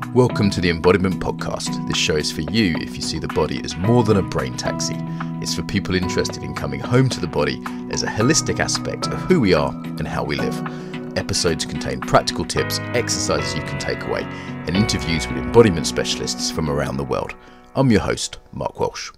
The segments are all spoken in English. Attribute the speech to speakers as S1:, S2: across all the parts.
S1: Welcome to the Embodiment Podcast. This show is for you if you see the body as more than a brain taxi. It's for people interested in coming home to the body as a holistic aspect of who we are and how we live. Episodes contain practical tips, exercises you can take away, and interviews with embodiment specialists from around the world. I'm your host, Mark Walsh.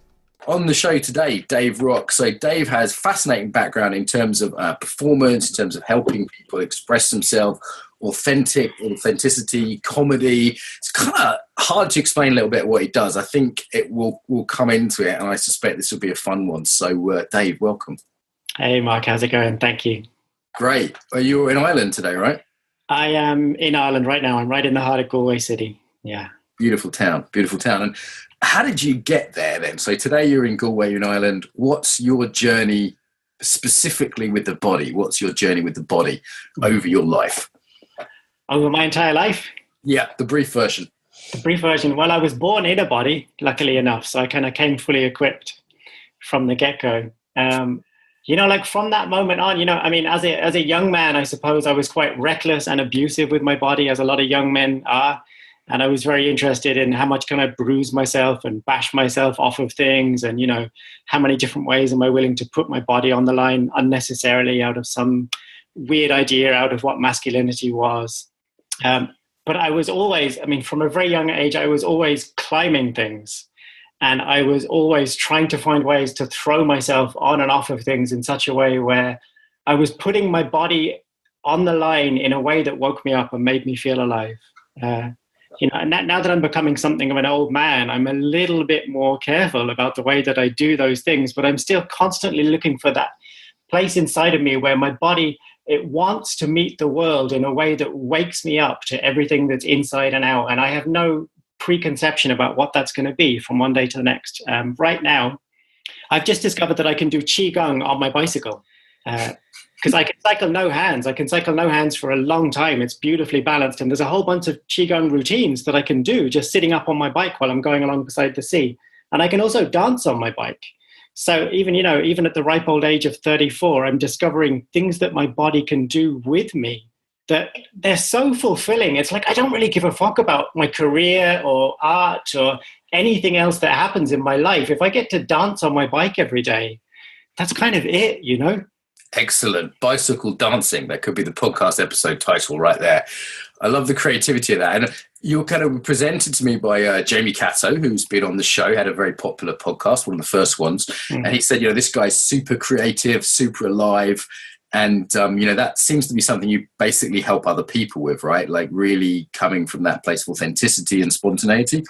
S1: On the show today, Dave Rock. So Dave has fascinating background in terms of performance, in terms of helping people express themselves, authenticity, comedy. It's kind of hard to explain a little bit what he does. I think it will come into it, and I suspect this will be a fun one. So Dave, welcome.
S2: Hey Mark, how's it going? Thank you.
S1: Great. You're in Ireland today, right?
S2: I am in Ireland right now. I'm right in the heart of Galway City. Yeah.
S1: Beautiful town. And how did you get there then? So today you're in Galway in Ireland. What's your journey specifically with the body? What's your journey with the body over your life?
S2: Over my entire life?
S1: Yeah, the brief version.
S2: Well, I was born in a body, luckily enough. So I kind of came fully equipped from the get-go. Like from that moment on, as a young man, I suppose I was quite reckless and abusive with my body, as a lot of young men are. And I was very interested in how much can I bruise myself and bash myself off of things, and, how many different ways am I willing to put my body on the line unnecessarily out of some weird idea out of what masculinity was. But I was always, from a very young age, I was always climbing things. And I was always trying to find ways to throw myself on and off of things in such a way where I was putting my body on the line in a way that woke me up and made me feel alive. And now that I'm becoming something of an old man, I'm a little bit more careful about the way that I do those things, but I'm still constantly looking for that place inside of me where my body, it wants to meet the world in a way that wakes me up to everything that's inside and out. And I have no preconception about what that's going to be from one day to the next. Right now, I've just discovered that I can do Qigong on my bicycle. Because I can cycle no hands. I can cycle no hands for a long time. It's beautifully balanced. And there's a whole bunch of Qigong routines that I can do just sitting up on my bike while I'm going along beside the sea. And I can also dance on my bike. So even at the ripe old age of 34, I'm discovering things that my body can do with me that they're so fulfilling. It's like I don't really give a fuck about my career or art or anything else that happens in my life. If I get to dance on my bike every day, that's kind of it,
S1: Excellent. Bicycle dancing. That could be the podcast episode title right there. I love the creativity of that. And you were kind of presented to me by Jamie Catto, who's been on the show, had a very popular podcast, one of the first ones. Mm-hmm. And he said, this guy's super creative, super alive. And, that seems to be something you basically help other people with, right? Like really coming from that place of authenticity and spontaneity.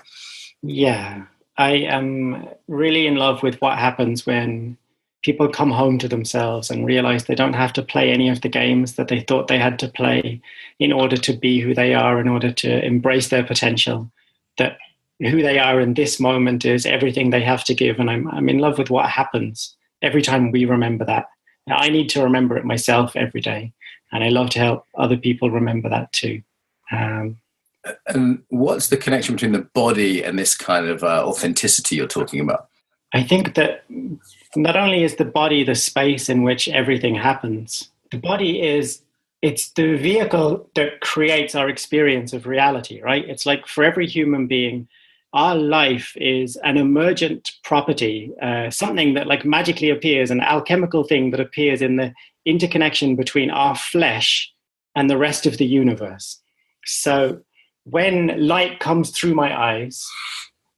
S2: Yeah. I am really in love with what happens when people come home to themselves and realize they don't have to play any of the games that they thought they had to play in order to be who they are, in order to embrace their potential, that who they are in this moment is everything they have to give. And I'm in love with what happens every time we remember that. Now, I need to remember it myself every day. And I love to help other people remember that too.
S1: And what's the connection between the body and this kind of authenticity you're talking about?
S2: I think that not only is the body the space in which everything happens, the body it's the vehicle that creates our experience of reality, right? It's like for every human being, our life is an emergent property, something that like magically appears, an alchemical thing that appears in the interconnection between our flesh and the rest of the universe. So when light comes through my eyes,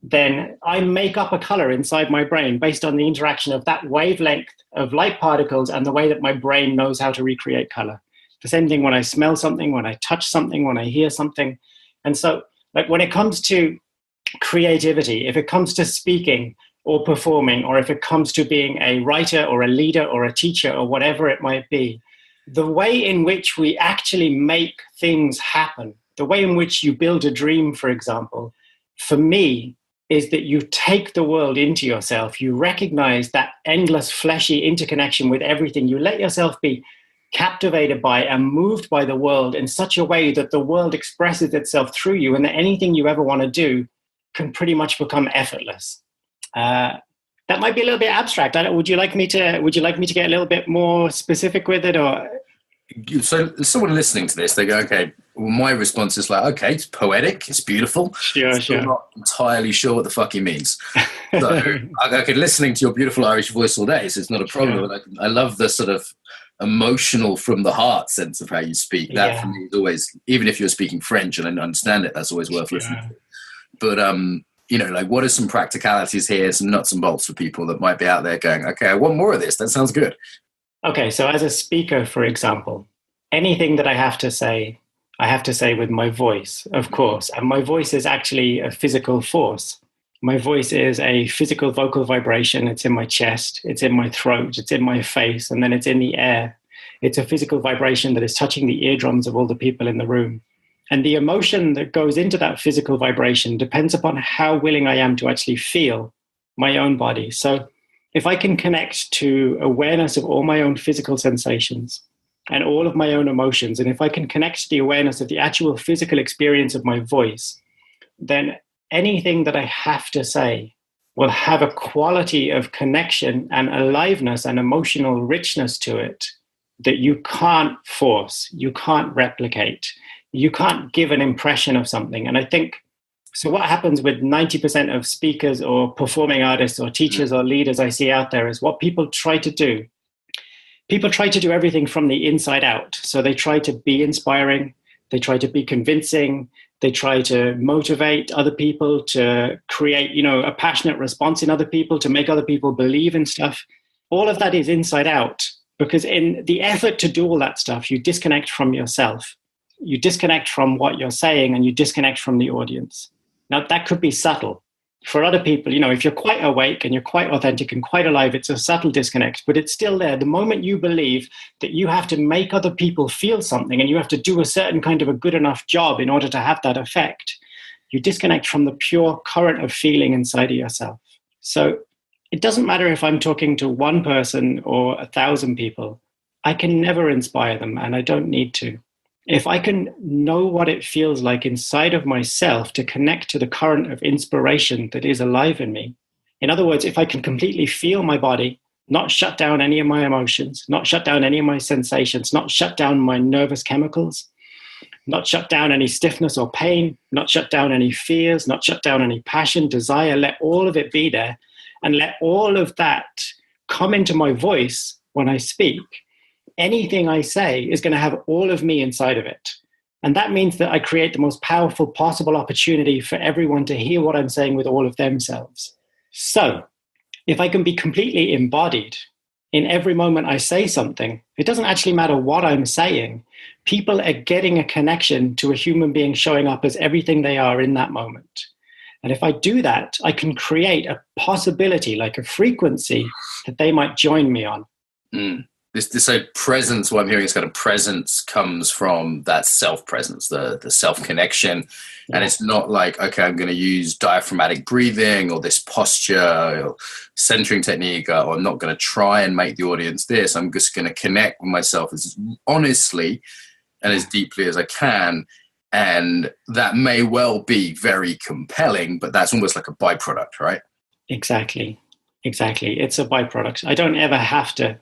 S2: then I make up a color inside my brain based on the interaction of that wavelength of light particles and the way that my brain knows how to recreate color. The same thing when I smell something, when I touch something, when I hear something. And so like when it comes to creativity, if it comes to speaking or performing, or if it comes to being a writer or a leader or a teacher or whatever it might be, the way in which we actually make things happen, the way in which you build a dream, for example, for me, is that you take the world into yourself. You recognize that endless fleshy interconnection with everything. You let yourself be captivated by and moved by the world in such a way that the world expresses itself through you, and that anything you ever want to do can pretty much become effortless. That might be a little bit abstract. Would you like me to get a little bit more specific with it, or?
S1: So someone listening to this, they go, okay, Well, my response is like, okay, it's poetic, it's beautiful.
S2: Sure,
S1: Still
S2: sure.
S1: not entirely sure what the fuck he means. So I could listening to your beautiful Irish voice all day, so it's not a problem.
S2: Sure.
S1: I love the sort of emotional from the heart sense of how you speak. That for
S2: Yeah.
S1: me is always, even if you're speaking French and I understand it, that's always worth listening to. But you know, like, what are some practicalities here, some nuts and bolts for people that might be out there going, okay, I want more of this. That sounds good.
S2: Okay, so as a speaker, for example, anything that I have to say with my voice, of course. And my voice is actually a physical force. My voice is a physical vocal vibration. It's in my chest, it's in my throat, it's in my face, and then it's in the air. It's a physical vibration that is touching the eardrums of all the people in the room. And the emotion that goes into that physical vibration depends upon how willing I am to actually feel my own body. So if I can connect to awareness of all my own physical sensations and all of my own emotions, and if I can connect to the awareness of the actual physical experience of my voice, then anything that I have to say will have a quality of connection and aliveness and emotional richness to it that you can't force, you can't replicate, you can't give an impression of something. And I think, so what happens with 90% of speakers or performing artists or teachers or leaders I see out there is what people try to do. People try to do everything from the inside out. So they try to be inspiring, they try to be convincing, they try to motivate other people, to create, you know, a passionate response in other people, to make other people believe in stuff. All of that is inside out, because in the effort to do all that stuff, you disconnect from yourself. You disconnect from what you're saying and you disconnect from the audience. Now, that could be subtle. For other people, you know, if you're quite awake and you're quite authentic and quite alive, it's a subtle disconnect, but it's still there. The moment you believe that you have to make other people feel something and you have to do a certain kind of a good enough job in order to have that effect, you disconnect from the pure current of feeling inside of yourself. So it doesn't matter if I'm talking to one person or 1,000 people. I can never inspire them, and I don't need to. If I can know what it feels like inside of myself to connect to the current of inspiration that is alive in me, in other words, if I can completely feel my body, not shut down any of my emotions, not shut down any of my sensations, not shut down my nervous chemicals, not shut down any stiffness or pain, not shut down any fears, not shut down any passion, desire, let all of it be there, and let all of that come into my voice when I speak, anything I say is going to have all of me inside of it. And that means that I create the most powerful possible opportunity for everyone to hear what I'm saying with all of themselves. So if I can be completely embodied in every moment I say something, it doesn't actually matter what I'm saying. People are getting a connection to a human being showing up as everything they are in that moment. And if I do that, I can create a possibility, like a frequency that they might join me on.
S1: This so presence, what I'm hearing is kind of presence comes from that self-presence, the self-connection. Yeah. And it's not like, okay, I'm going to use diaphragmatic breathing or this posture or centering technique, or I'm not going to try and make the audience this. I'm just going to connect with myself as honestly and as deeply as I can. And that may well be very compelling, but that's almost like a byproduct, right?
S2: Exactly. It's a byproduct. I don't ever have to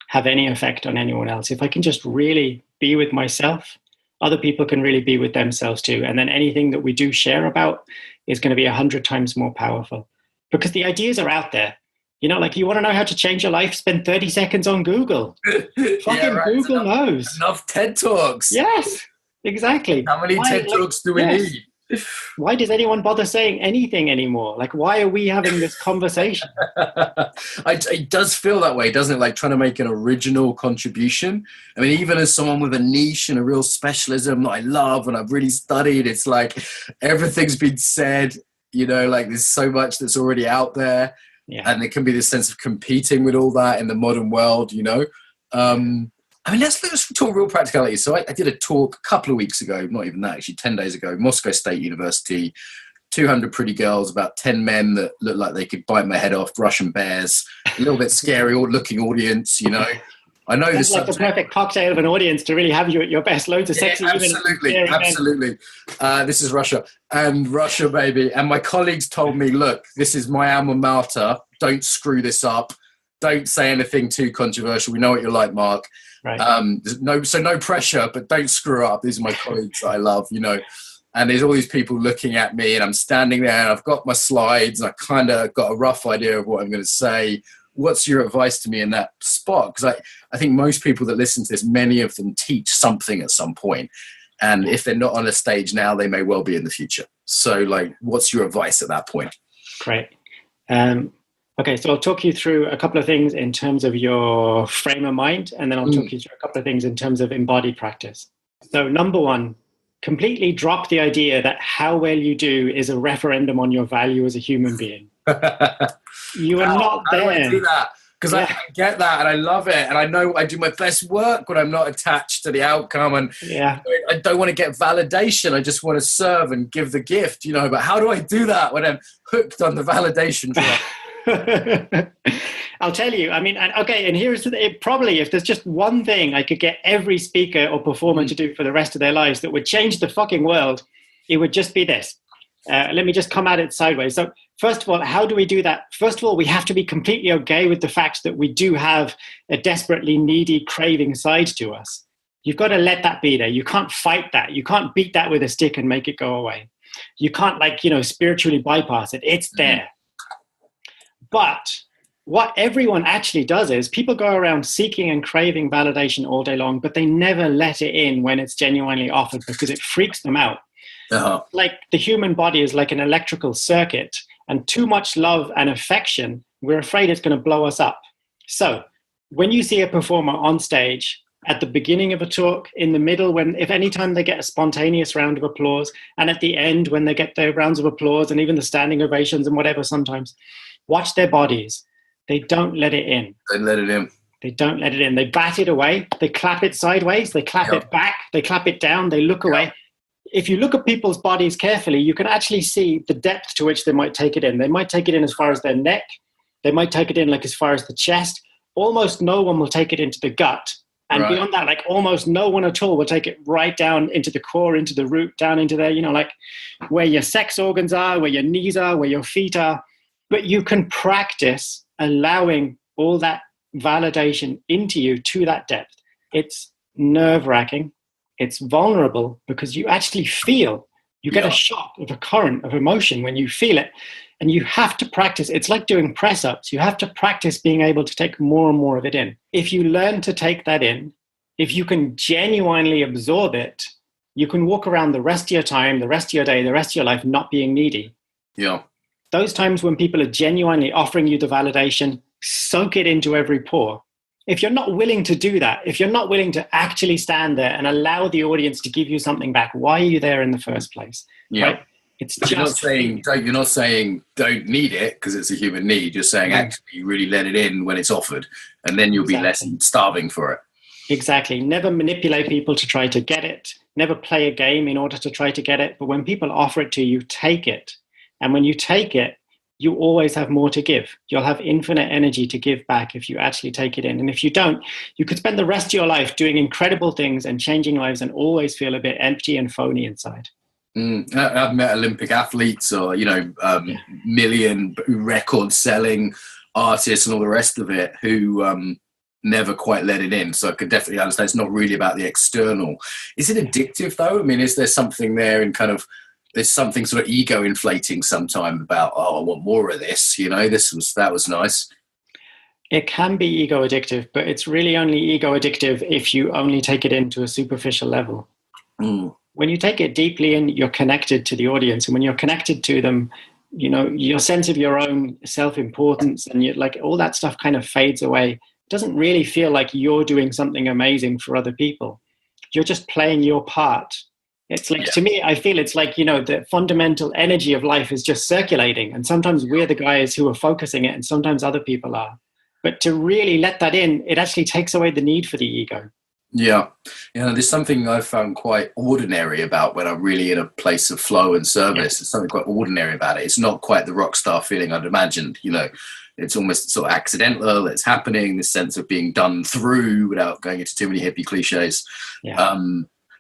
S2: have any effect on anyone else. If I can just really be with myself, other people can really be with themselves too. And then anything that we do share about is going to be 100 times more powerful, because the ideas are out there. You know, like, you want to know how to change your life? Spend 30 seconds on Google. Fucking right. Google knows.
S1: Enough TED Talks.
S2: Yes, exactly.
S1: How many TED Talks do we need?
S2: Why does anyone bother saying anything anymore? Like, why are we having this conversation?
S1: It does feel that way, doesn't it? Like trying to make an original contribution. I mean, even as someone with a niche and a real specialism that I love and I've really studied, it's like everything's been said, you know, like there's so much that's already out there. Yeah. And there can be this sense of competing with all that in the modern world, you know. I mean, let's talk real practicality. So I did a talk a couple of weeks ago, not even that, actually 10 days ago, Moscow State University, 200 pretty girls, about 10 men that looked like they could bite my head off, Russian bears, a little bit scary looking audience, you know. I know this is like the
S2: perfect cocktail of an audience to really have you at your best, loads of sexy.
S1: Absolutely. This is Russia, and Russia, baby. And my colleagues told me, look, this is my alma mater. Don't screw this up. Don't say anything too controversial. We know what you're like, Mark.
S2: Right.
S1: No pressure, but don't screw up. These are my colleagues that I love, and there's all these people looking at me, and I'm standing there and I've got my slides and I kind of got a rough idea of what I'm going to say. What's your advice to me in that spot? Because I think most people that listen to this, many of them teach something at some point. And if they're not on a stage now, they may well be in the future. So what's your advice at that point?
S2: Great. Okay, so I'll talk you through a couple of things in terms of your frame of mind, and then I'll talk you through a couple of things in terms of embodied practice. So number one, completely drop the idea that how well you do is a referendum on your value as a human being. You are not there.
S1: How do I do that? Because I get that and I love it. And I know I do my best work when I'm not attached to the outcome. And I don't want to get validation. I just want to serve and give the gift, But how do I do that when I'm hooked on the validation drug?
S2: I'll tell you. I mean, and here's probably if there's just one thing I could get every speaker or performer to do for the rest of their lives that would change the fucking world, it would just be this. Let me just come at it sideways. So first of all, how do we do that? First of all, we have to be completely okay with the fact that we do have a desperately needy, craving side to us. You've got to let that be there. You can't fight that. You can't beat that with a stick and make it go away. You can't spiritually bypass it. It's there. But what everyone actually does is people go around seeking and craving validation all day long, but they never let it in when it's genuinely offered because it freaks them out. Like the human body is like an electrical circuit, and too much love and affection, we're afraid it's going to blow us up. So when you see a performer on stage at the beginning of a talk, in the middle, if anytime they get a spontaneous round of applause, and at the end when they get their rounds of applause and even the standing ovations and whatever, sometimes watch their bodies. They don't let it in.
S1: They let it in.
S2: They don't let it in. They bat it away. They clap it sideways. They clap it back. They clap it down. They look away. If you look at people's bodies carefully, you can actually see the depth to which they might take it in. They might take it in as far as their neck. They might take it in as far as the chest. Almost no one will take it into the gut. And beyond that, almost no one at all will take it right down into the core, into the root, down into there, where your sex organs are, where your knees are, where your feet are. But you can practice allowing all that validation into you to that depth. It's nerve-wracking. It's vulnerable because you actually feel, you get a shock of a current of emotion when you feel it. And you have to practice. It's like doing press-ups. You have to practice being able to take more and more of it in. If you learn to take that in, if you can genuinely absorb it, you can walk around the rest of your time, the rest of your day, the rest of your life not being needy.
S1: Yeah.
S2: Those times when people are genuinely offering you the validation, soak it into every pore. If you're not willing to do that, if you're not willing to actually stand there and allow the audience to give you something back, why are you there in the first place?
S1: Yeah.
S2: Right? It's
S1: you're not saying don't need it because it's a human need. You're saying actually you really let it in when it's offered, and then you'll be less starving for it.
S2: Exactly. Never manipulate people to try to get it. Never play a game in order to try to get it. But when people offer it to you, take it. And when you take it, you always have more to give. You'll have infinite energy to give back if you actually take it in. And if you don't, you could spend the rest of your life doing incredible things and changing lives and always feel a bit empty and phony inside.
S1: I've met Olympic athletes or, million record selling artists and all the rest of it who never quite let it in. So I could definitely understand it's not really about the external. Is it addictive though? I mean, is there something there in there's something sort of ego inflating sometime about, I want more of this, that was nice.
S2: It can be ego addictive, but it's really only ego addictive if you only take it into a superficial level. When you take it deeply in, you're connected to the audience. And when you're connected to them, your sense of your own self-importance and all that stuff kind of fades away. It doesn't really feel like you're doing something amazing for other people. You're just playing your part. It's to me, I feel it's the fundamental energy of life is just circulating. And sometimes we're the guys who are focusing it and sometimes other people are. But to really let that in, it actually takes away the need for the ego.
S1: Yeah. There's something I found quite ordinary about when I'm really in a place of flow and service. There's something quite ordinary about it. It's not quite the rock star feeling I'd imagined, It's almost sort of accidental. It's happening, this sense of being done through without going into too many hippie cliches. Yeah.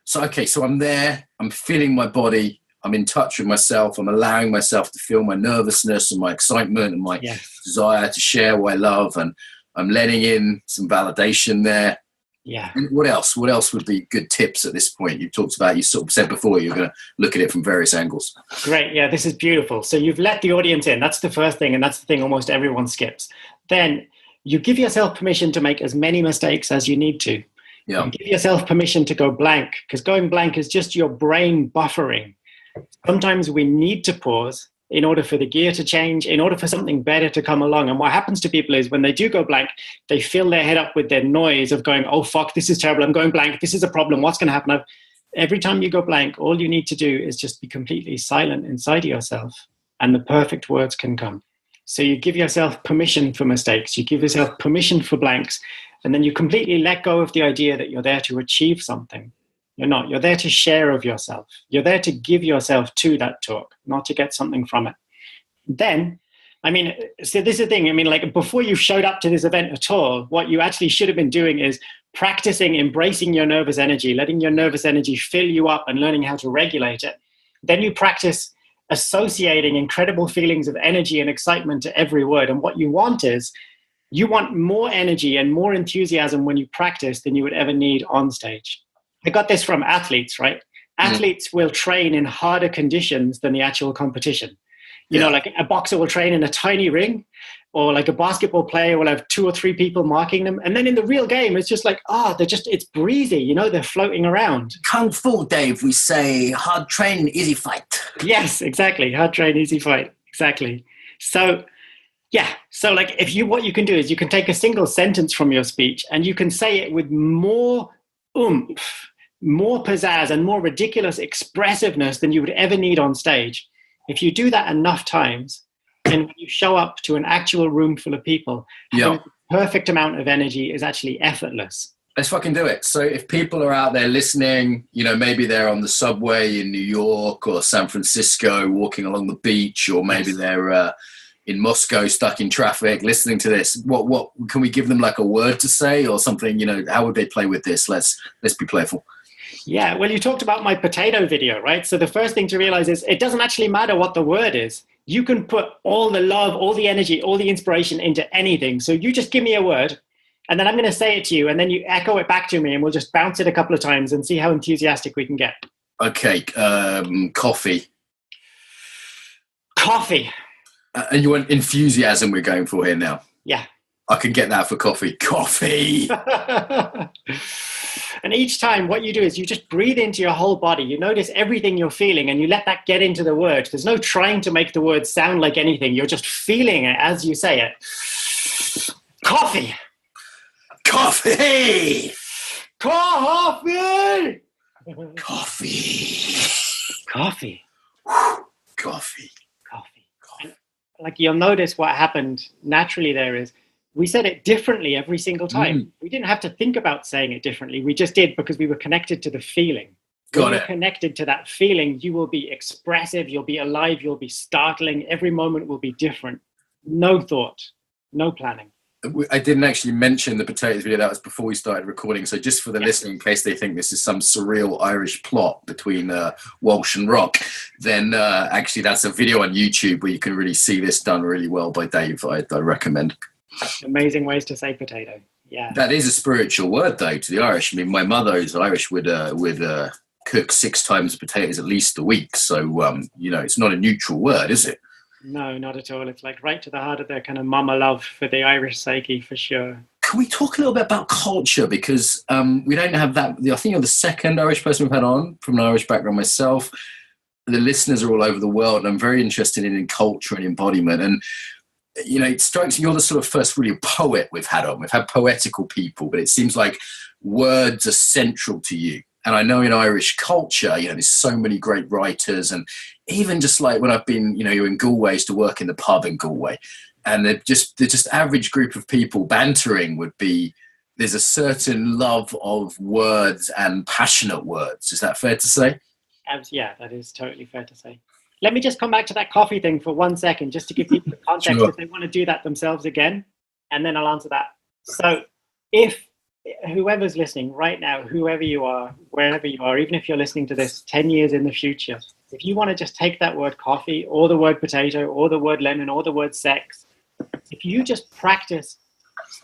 S1: So I'm there, I'm feeling my body, I'm in touch with myself, I'm allowing myself to feel my nervousness and my excitement and my desire to share what I love, and I'm letting in some validation there.
S2: Yeah.
S1: And what else? What else would be good tips at this point? You talked about, you sort of said before, you're going to look at it from various angles.
S2: Great. Yeah, this is beautiful. So you've let the audience in. That's the first thing. And that's the thing almost everyone skips. Then you give yourself permission to make as many mistakes as you need to.
S1: Yeah.
S2: You give yourself permission to go blank, because going blank is just your brain buffering. Sometimes we need to pause in order for the gear to change, in order for something better to come along. And what happens to people is when they do go blank, they fill their head up with their noise of going, oh, fuck, this is terrible. I'm going blank. This is a problem. What's going to happen? Every time you go blank, all you need to do is just be completely silent inside of yourself, and the perfect words can come. So you give yourself permission for mistakes. You give yourself permission for blanks. And then you completely let go of the idea that you're there to achieve something. You're not. You're there to share of yourself. You're there to give yourself to that talk, not to get something from it. Then, I mean, so this is the thing. I mean, like before you showed up to this event at all, what you actually should have been doing is practicing embracing your nervous energy, letting your nervous energy fill you up and learning how to regulate it. Then you practice associating incredible feelings of energy and excitement to every word. And what you want is, you want more energy and more enthusiasm when you practice than you would ever need on stage. I got this from athletes, right? Athletes will train in harder conditions than the actual competition. You know, like a boxer will train in a tiny ring, or like a basketball player will have 2 or 3 people marking them. And then in the real game, it's just like, it's breezy, you know, they're floating around.
S1: Kung Fu, Dave, we say hard train, easy fight.
S2: Yes, exactly. Hard train, easy fight. Exactly. So, yeah. So like what you can do is you can take a single sentence from your speech and you can say it with more oomph, more pizzazz and more ridiculous expressiveness than you would ever need on stage. If you do that enough times, then when you show up to an actual room full of people, the perfect amount of energy is actually effortless.
S1: Let's fucking do it. So if people are out there listening, you know, maybe they're on the subway in New York or San Francisco walking along the beach, or maybe they're in Moscow stuck in traffic listening to this, what can we give them, like a word to say or something? You know, how would they play with this? Let's be playful.
S2: Yeah, well, you talked about my potato video, right? So the first thing to realize is it doesn't actually matter what the word is. You can put all the love, all the energy, all the inspiration into anything. So you just give me a word, and then I'm going to say it to you, and then you echo it back to me, and we'll just bounce it a couple of times and see how enthusiastic we can get. Okay,
S1: coffee.
S2: Coffee.
S1: And you want enthusiasm we're going for here now?
S2: Yeah.
S1: I can get that for coffee. Coffee!
S2: And each time what you do is you just breathe into your whole body. You notice everything you're feeling and you let that get into the word. There's no trying to make the word sound like anything. You're just feeling it as you say it. Coffee!
S1: Coffee!
S2: Coffee!
S1: Coffee!
S2: Coffee.
S1: Coffee.
S2: And, like, you'll notice what happened naturally there is we said it differently every single time. We didn't have to think about saying it differently. We just did because we were connected to the feeling. When you're connected to that feeling, you will be expressive, you'll be alive, you'll be startling. Every moment will be different. No thought, no planning.
S1: I didn't actually mention the potatoes video. That was before we started recording. So just for the listener, in case they think this is some surreal Irish plot between Walsh and Rock, then actually that's a video on YouTube where you can really see this done really well by Dave. I recommend.
S2: Amazing ways to say potato. Yeah.
S1: That is a spiritual word, though, to the Irish. I mean, my mother, who's Irish, would cook 6 times potatoes at least a week. So, you know, it's not a neutral word, is it?
S2: No, not at all. It's like right to the heart of their kind of mama love for the Irish psyche, for sure.
S1: Can we talk a little bit about culture? Because we don't have that. I think you're the second Irish person we've had on from an Irish background myself. The listeners are all over the world, and I'm very interested in culture and embodiment. And you know, it strikes me you're the sort of first really poet we've had on. We've had poetical people, but it seems like words are central to you. And I know in Irish culture, you know, there's so many great writers, and even just like when I've been, you know, you're in Galway, I used to work in the pub in Galway, and they're just average group of people bantering would be, there's a certain love of words and passionate words. Is that fair to say?
S2: Yeah, that is totally fair to say. Let me just come back to that coffee thing for 1 second, just to give people the context if they want to do that themselves again, and then I'll answer that. So if whoever's listening right now, whoever you are, wherever you are, even if you're listening to this 10 years in the future, if you want to just take that word coffee or the word potato or the word lemon or the word sex, if you just practice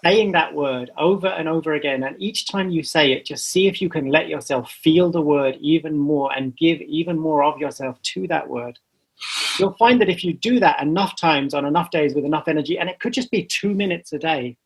S2: saying that word over and over again. And each time you say it, just see if you can let yourself feel the word even more and give even more of yourself to that word. You'll find that if you do that enough times on enough days with enough energy, and it could just be 2 minutes a day,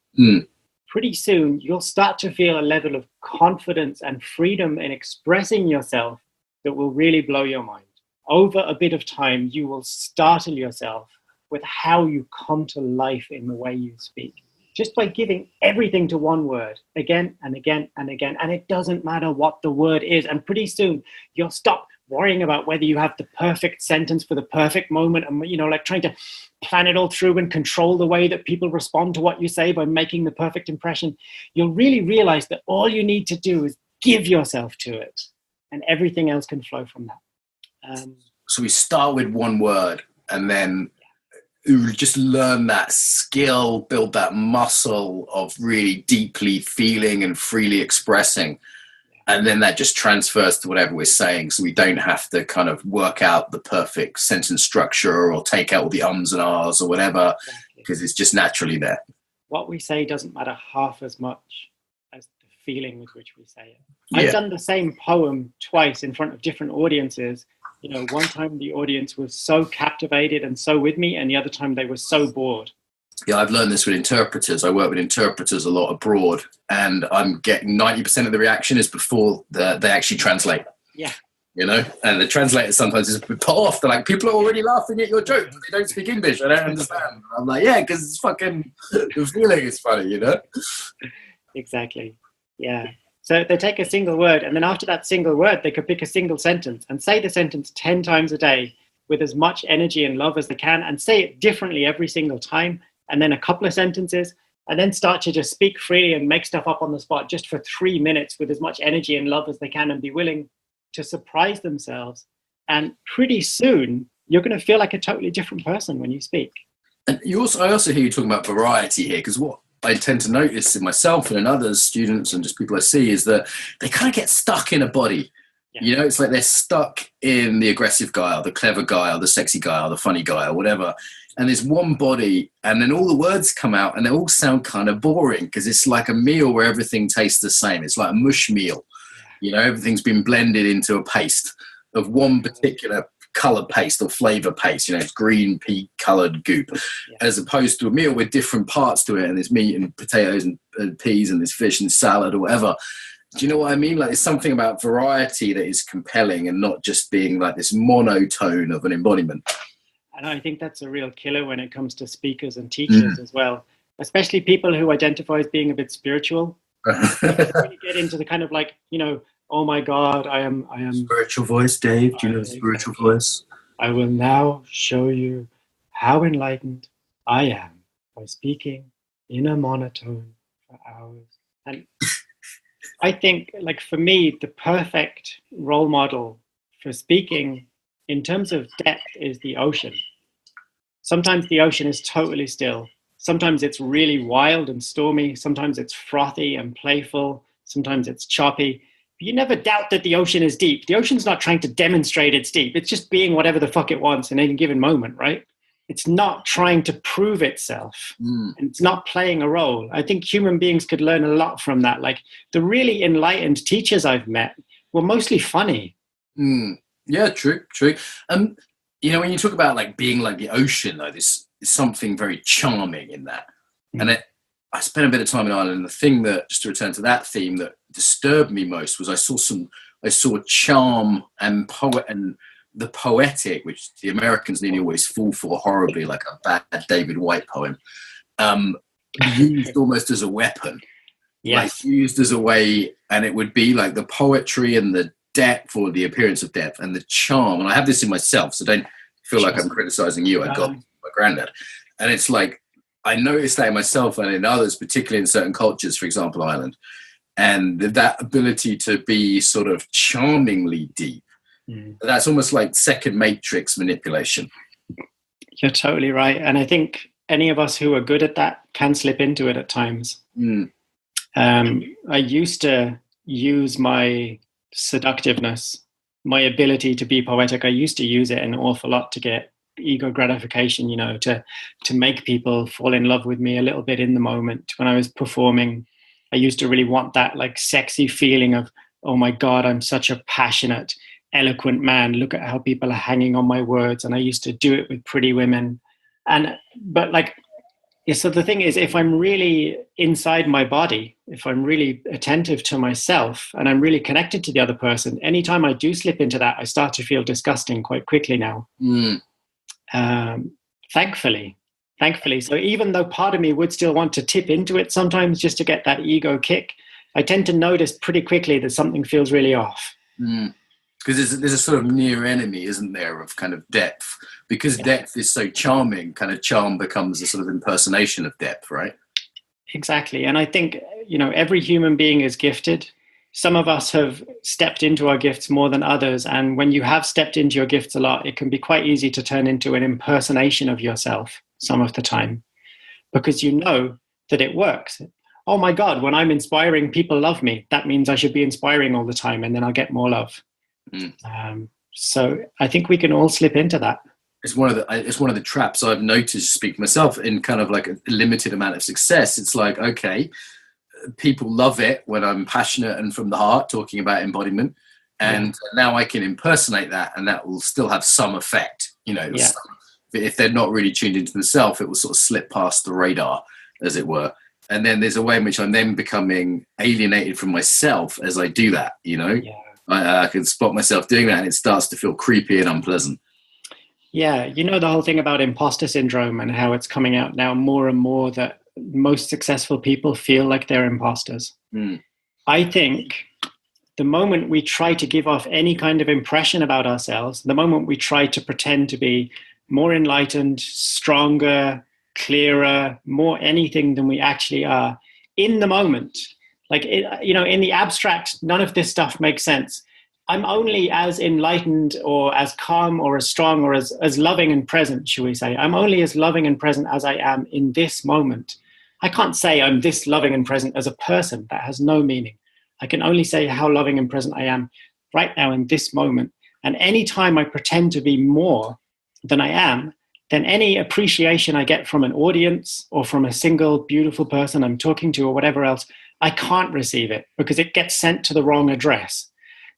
S2: pretty soon you'll start to feel a level of confidence and freedom in expressing yourself that will really blow your mind. Over a bit of time, you will startle yourself with how you come to life in the way you speak. Just by giving everything to one word again and again and again. And it doesn't matter what the word is. And pretty soon you'll stop worrying about whether you have the perfect sentence for the perfect moment and, like trying to plan it all through and control the way that people respond to what you say by making the perfect impression. You'll really realize that all you need to do is give yourself to it, and everything else can flow from that.
S1: So we start with one word, and then just learn that skill, build that muscle of really deeply feeling and freely expressing. And then that just transfers to whatever we're saying. So we don't have to kind of work out the perfect sentence structure or take out all the ums and ahs or whatever, because it's just naturally there.
S2: What we say doesn't matter half as much as the feeling with which we say it. Yeah. I've done the same poem twice in front of different audiences. One time the audience was so captivated and so with me, and the other time they were so bored.
S1: Yeah, I've learned this with interpreters. I work with interpreters a lot abroad, and I'm getting 90% of the reaction is before they actually translate.
S2: Yeah.
S1: And the translator sometimes is put off. They're like, people are already laughing at your joke, but they don't speak English. I don't understand. I'm like, yeah, because it's fucking, the feeling is funny,
S2: Exactly. Yeah. So they take a single word, and then after that single word, they could pick a single sentence and say the sentence 10 times a day with as much energy and love as they can, and say it differently every single time, and then a couple of sentences, and then start to just speak freely and make stuff up on the spot just for 3 minutes with as much energy and love as they can, and be willing to surprise themselves. And pretty soon, you're going to feel like a totally different person when you speak.
S1: And I also hear you talking about variety here, because what I tend to notice in myself and in others, students and just people I see, is that they kind of get stuck in a body. Yeah. It's like they're stuck in the aggressive guy or the clever guy or the sexy guy or the funny guy or whatever. And there's one body, and then all the words come out and they all sound kind of boring, because it's like a meal where everything tastes the same. It's like a mush meal. Everything's been blended into a paste of one particular colored paste or flavor paste. It's green pea colored goop, as opposed to a meal with different parts to it, and there's meat and potatoes and peas and there's fish and salad or whatever. Do you know what I mean? Like, there's something about variety that is compelling, and not just being like this monotone of an embodiment.
S2: And I think that's a real killer when it comes to speakers and teachers as well, especially people who identify as being a bit spiritual. Really get into the kind of like, oh my God, I am
S1: spiritual voice, Dave. Do you know spiritual voice?
S2: I will now show you how enlightened I am by speaking in a monotone for hours. And I think, like, for me, the perfect role model for speaking in terms of depth is the ocean. Sometimes the ocean is totally still. Sometimes it's really wild and stormy. Sometimes it's frothy and playful. Sometimes it's choppy. But you never doubt that the ocean is deep. The ocean's not trying to demonstrate it's deep. It's just being whatever the fuck it wants in any given moment, right? It's not trying to prove itself. And it's not playing a role. I think human beings could learn a lot from that. Like, the really enlightened teachers I've met were mostly funny.
S1: Yeah, true. When you talk about like being like the ocean, though, there's something very charming in that. And I spent a bit of time in Ireland, and the thing that, just to return to that theme, that disturbed me most was I saw charm and the poetic, which the Americans nearly always fall for horribly, like a bad David Whyte poem, used almost as a weapon.
S2: Yes.
S1: Like, used as a way, and it would be like the poetry and the depth, or the appearance of depth, and the charm. And I have this in myself, so don't feel like I'm criticizing you. I got my granddad. And it's like, I noticed that in myself and in others, particularly in certain cultures, for example, Ireland, and that ability to be sort of charmingly deep. That's almost like second matrix manipulation.
S2: You're totally right. And I think any of us who are good at that can slip into it at times. I used to use my seductiveness, my ability to be poetic. I used to use it an awful lot to get ego gratification, you know, to make people fall in love with me a little bit in the moment. When I was performing, I used to really want that like sexy feeling of, oh my God, I'm such a passionate, eloquent man. Look at how people are hanging on my words. And I used to do it with pretty women. But like, yeah, so the thing is, if I'm really inside my body, if I'm really attentive to myself and I'm really connected to the other person, anytime I do slip into that, I start to feel disgusting quite quickly now. Thankfully. So even though part of me would still want to tip into it sometimes just to get that ego kick, I tend to notice pretty quickly that something feels really off.
S1: Because there's a sort of near enemy, isn't there, of kind of depth? Because depth is so charming, kind of charm becomes a sort of impersonation of depth, right?
S2: Exactly. And I think, you know, every human being is gifted. Some of us have stepped into our gifts more than others. And when you have stepped into your gifts a lot, it can be quite easy to turn into an impersonation of yourself some of the time, because you know that it works. Oh my God, when I'm inspiring, people love me. That means I should be inspiring all the time, and then I'll get more love. So I think we can all slip into that.
S1: It's one of the traps I've noticed, speak for myself, in kind of like a limited amount of success. It's like, okay, people love it when I'm passionate and from the heart talking about embodiment, and now I can impersonate that, and that will still have some effect. You know, if they're not really tuned into themselves, it will sort of slip past the radar, as it were. And then there's a way in which I'm then becoming alienated from myself as I do that. You know, I can spot myself doing that, and it starts to feel creepy and unpleasant.
S2: Yeah, you know, the whole thing about imposter syndrome and how it's coming out now more and more that most successful people feel like they're imposters. I think the moment we try to give off any kind of impression about ourselves, the moment we try to pretend to be more enlightened, stronger, clearer, more anything than we actually are, in the moment, like, you know, in the abstract, none of this stuff makes sense. I'm only as enlightened or as calm or as strong or as loving and present, shall we say. I'm only as loving and present as I am in this moment. I can't say I'm this loving and present as a person. That has no meaning. I can only say how loving and present I am right now in this moment. And any time I pretend to be more than I am, then any appreciation I get from an audience or from a single beautiful person I'm talking to or whatever else, I can't receive it because it gets sent to the wrong address.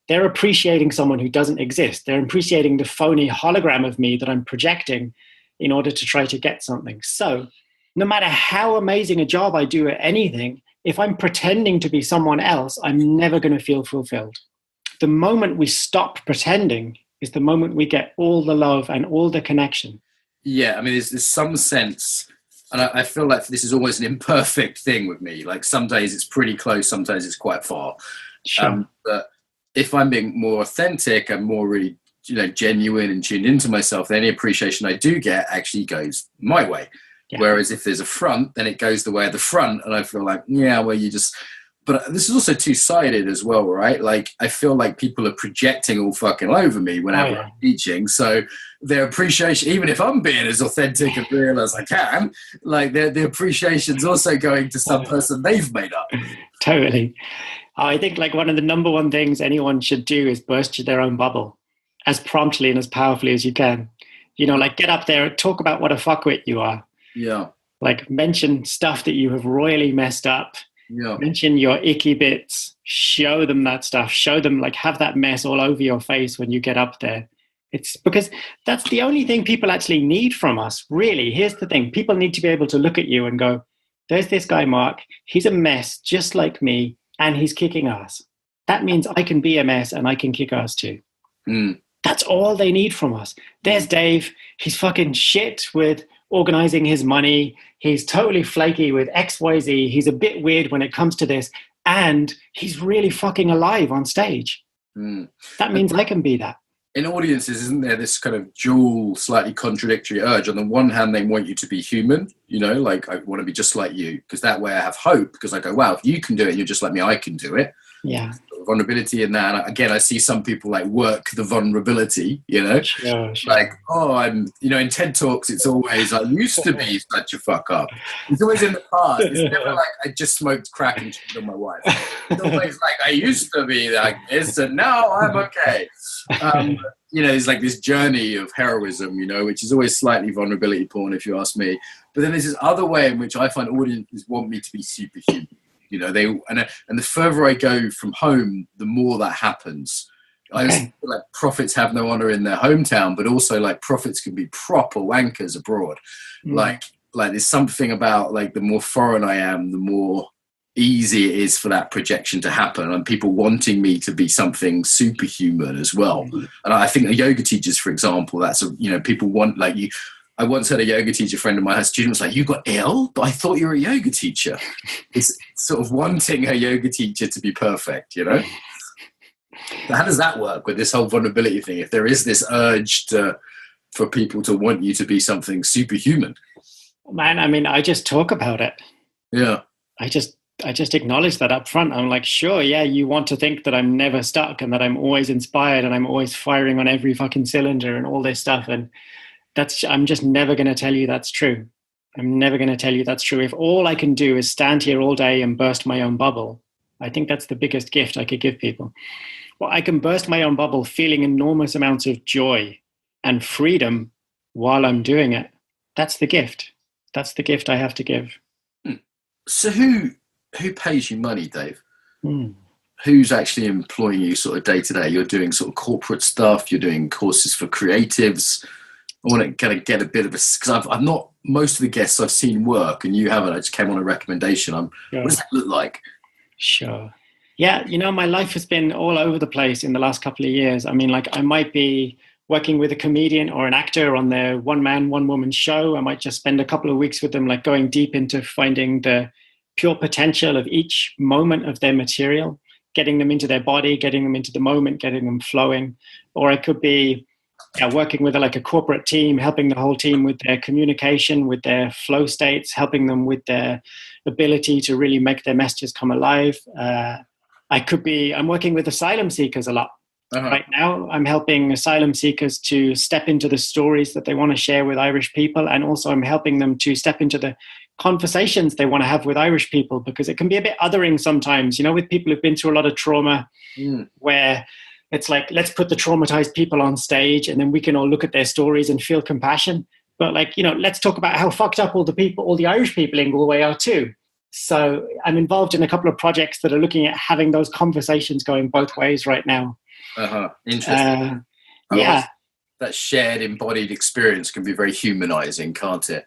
S2: They're appreciating someone who doesn't exist. They're appreciating the phony hologram of me that I'm projecting in order to try to get something. So no matter how amazing a job I do at anything, if I'm pretending to be someone else, I'm never going to feel fulfilled. The moment we stop pretending is the moment we get all the love and all the connection.
S1: Yeah, I mean, there's some sense, and I feel like this is always an imperfect thing with me. Like some days it's pretty close, sometimes it's quite far.
S2: Sure.
S1: But if I'm being more authentic and more really, you know, genuine and tuned into myself, then any appreciation I do get actually goes my way. Yeah. Whereas if there's a front, then it goes the way of the front, and I feel like, yeah, well, you just. But this is also two-sided as well, right? Like I feel like people are projecting all fucking over me whenever I'm teaching. So their appreciation, even if I'm being as authentic and real as I can, like the appreciation's also going to some person they've made up.
S2: Totally. I think like one of the number one things anyone should do is burst their own bubble as promptly and as powerfully as you can. You know, like get up there, talk about what a fuckwit you are.
S1: Yeah.
S2: Like mention stuff that you have royally messed up.
S1: Yeah.
S2: Mention your icky bits. Show them that stuff. Show them, like, have that mess all over your face when you get up there. It's because that's the only thing people actually need from us, really. Here's the thing. People need to be able to look at you and go, there's this guy, Mark. He's a mess just like me, and he's kicking ass. That means I can be a mess and I can kick ass too. That's all they need from us. There's Dave. He's fucking shit with organizing his money. He's totally flaky with XYZ. He's a bit weird when it comes to this. And he's really fucking alive on stage. That means I can be that.
S1: In audiences, isn't there this kind of dual, slightly contradictory urge? On the one hand, they want you to be human, you know, like I want to be just like you, because that way I have hope, because I go, wow, if you can do it, you're just like me, I can do it.
S2: Yeah.
S1: Vulnerability in that. And again, I see some people like work the vulnerability,
S2: Sure.
S1: like, I'm, in TED Talks, it's always, I used to be such a fuck up. It's always in the past. It's never like, I just smoked crack and cheated on my wife. It's always like, I used to be like this and now I'm okay. It's like this journey of heroism, which is always slightly vulnerability porn, if you ask me. But then there's this other way in which I find audiences want me to be superhuman. And the further I go from home, the more that happens. I just feel like prophets have no honor in their hometown, but also like prophets can be proper wankers abroad. Like there's something about like the more foreign I am, the more easy it is for that projection to happen, and people wanting me to be something superhuman as well. And I think the yoga teachers, for example, people want like you. I once had a yoga teacher friend of mine, her student was like, "You got ill? But I thought you were a yoga teacher." It's sort of wanting a yoga teacher to be perfect, But how does that work with this whole vulnerability thing? If there is this urge for people to want you to be something superhuman?
S2: Man, I mean, I just talk about it.
S1: Yeah.
S2: I just acknowledge that up front. I'm like, sure, yeah, you want to think that I'm never stuck and that I'm always inspired and I'm always firing on every fucking cylinder and all this stuff. And I'm just never going to tell you that's true. I'm never going to tell you that's true. If all I can do is stand here all day and burst my own bubble, I think that's the biggest gift I could give people. Well, I can burst my own bubble feeling enormous amounts of joy and freedom while I'm doing it. That's the gift. That's the gift I have to give.
S1: So who pays you money, Dave? Who's actually employing you sort of day to day? You're doing sort of corporate stuff. You're doing courses for creatives. I want to kind of get a bit of because I've not, most of the guests I've seen work and you haven't. I just came on a recommendation. What does that look like?
S2: Sure. Yeah, my life has been all over the place in the last couple of years. I mean, like I might be working with a comedian or an actor on their one-man, one-woman show. I might just spend a couple of weeks with them, like going deep into finding the pure potential of each moment of their material, getting them into their body, getting them into the moment, getting them flowing. Or I could be working with like a corporate team, helping the whole team with their communication, with their flow states, helping them with their ability to really make their messages come alive. I'm working with asylum seekers a lot. Right now, I'm helping asylum seekers to step into the stories that they want to share with Irish people. And also I'm helping them to step into the conversations they want to have with Irish people, because it can be a bit othering sometimes, with people who've been through a lot of trauma where it's like, let's put the traumatized people on stage and then we can all look at their stories and feel compassion. But let's talk about how fucked up all the Irish people in Galway are too. So I'm involved in a couple of projects that are looking at having those conversations going both ways right now.
S1: Interesting. That shared embodied experience can be very humanizing, can't it?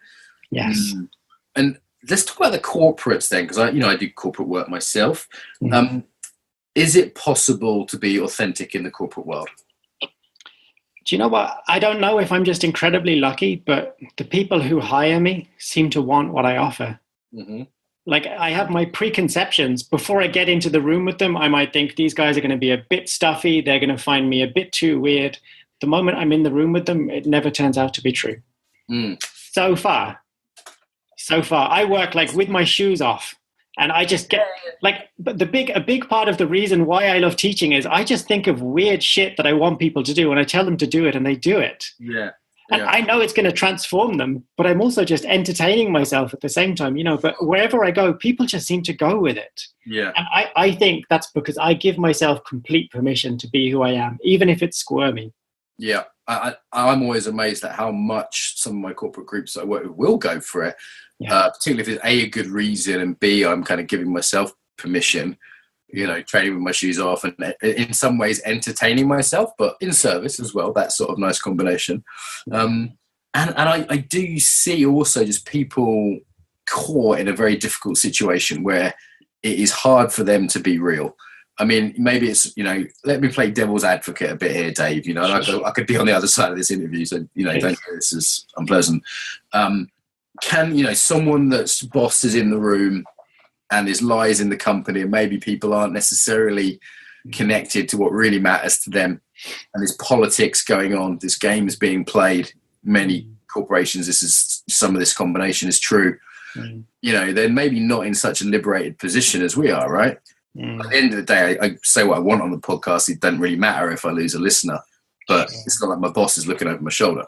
S2: Yes.
S1: And let's talk about the corporates then, because I do corporate work myself. Is it possible to be authentic in the corporate world?
S2: Do you know what? I don't know if I'm just incredibly lucky, but the people who hire me seem to want what I offer. Like I have my preconceptions. Before I get into the room with them, I might think these guys are going to be a bit stuffy. They're going to find me a bit too weird. The moment I'm in the room with them, it never turns out to be true. So far, I work like with my shoes off. And I just get like, but a big part of the reason why I love teaching is I just think of weird shit that I want people to do and I tell them to do it and they do it. And I know it's going to transform them, but I'm also just entertaining myself at the same time, but wherever I go, people just seem to go with it. And I think that's because I give myself complete permission to be who I am, even if it's squirmy.
S1: I'm always amazed at how much some of my corporate groups I work with will go for it. Particularly if it's a good reason and B, I'm kind of giving myself permission, training with my shoes off and in some ways entertaining myself, but in service as well. That sort of nice combination. And I do see also just people caught in a very difficult situation where it is hard for them to be real. I mean, maybe it's, let me play devil's advocate a bit here, Dave, and I could be on the other side of this interview. So, don't hear this as unpleasant. Can, someone that's boss is in the room and is lies in the company and maybe people aren't necessarily connected to what really matters to them and there's politics going on, this game is being played, many corporations, some of this combination is true, they're maybe not in such a liberated position as we are, right? At the end of the day, I say what I want on the podcast. It doesn't really matter if I lose a listener, but it's not like my boss is looking over my shoulder.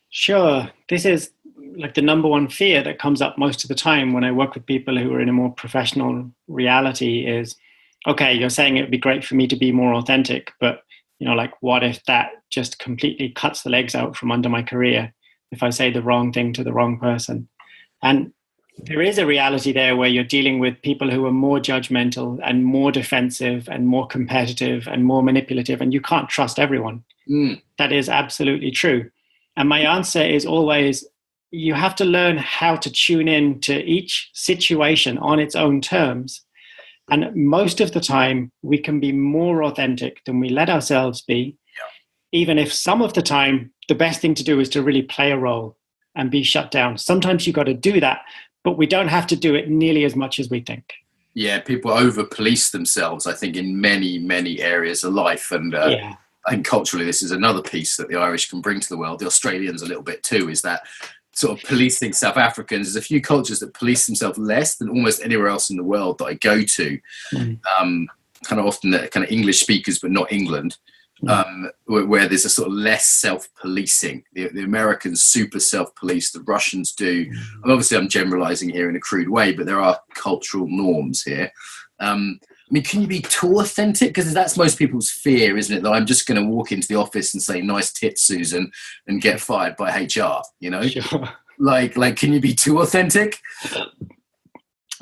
S2: Sure. This is like the number one fear that comes up most of the time when I work with people who are in a more professional reality is, okay, you're saying it would be great for me to be more authentic, but like what if that just completely cuts the legs out from under my career if I say the wrong thing to the wrong person? And there is a reality there where you're dealing with people who are more judgmental and more defensive and more competitive and more manipulative, and you can't trust everyone. That is absolutely true. And my answer is always, you have to learn how to tune in to each situation on its own terms. And most of the time, we can be more authentic than we let ourselves be, even if some of the time, the best thing to do is to really play a role and be shut down. Sometimes you got to do that, but we don't have to do it nearly as much as we think.
S1: Yeah, people over-police themselves, I think, in many, many areas of life. And I think culturally, this is another piece that the Irish can bring to the world. The Australians a little bit too, is that sort of policing South Africans. There's a few cultures that police themselves less than almost anywhere else in the world that I go to. Kind of often the kind of English speakers, but not England, where there's a sort of less self-policing. The Americans super self-police, the Russians do. And obviously I'm generalizing here in a crude way, but there are cultural norms here. I mean, can you be too authentic? Because that's most people's fear, isn't it? That I'm just going to walk into the office and say, nice tits, Susan, and get fired by HR, Sure. Like, can you be too authentic?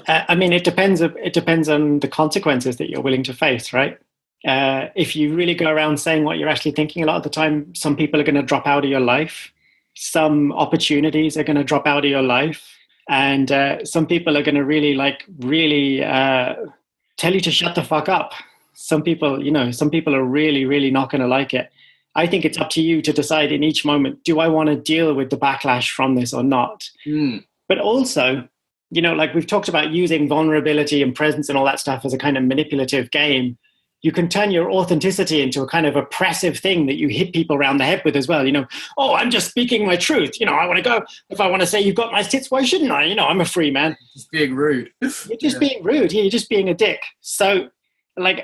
S2: I mean, it depends on the consequences that you're willing to face, right? If you really go around saying what you're actually thinking, a lot of the time, some people are going to drop out of your life. Some opportunities are going to drop out of your life. And some people are going to really tell you to shut the fuck up. Some people are really, really not going to like it. I think it's up to you to decide in each moment, do I want to deal with the backlash from this or not? But also, like we've talked about using vulnerability and presence and all that stuff as a kind of manipulative game. You can turn your authenticity into a kind of oppressive thing that you hit people around the head with as well. Oh, I'm just speaking my truth. I want to go. If I want to say you've got nice tits, why shouldn't I? I'm a free man.
S1: Just being rude.
S2: You're just being rude. You're just being a dick. So,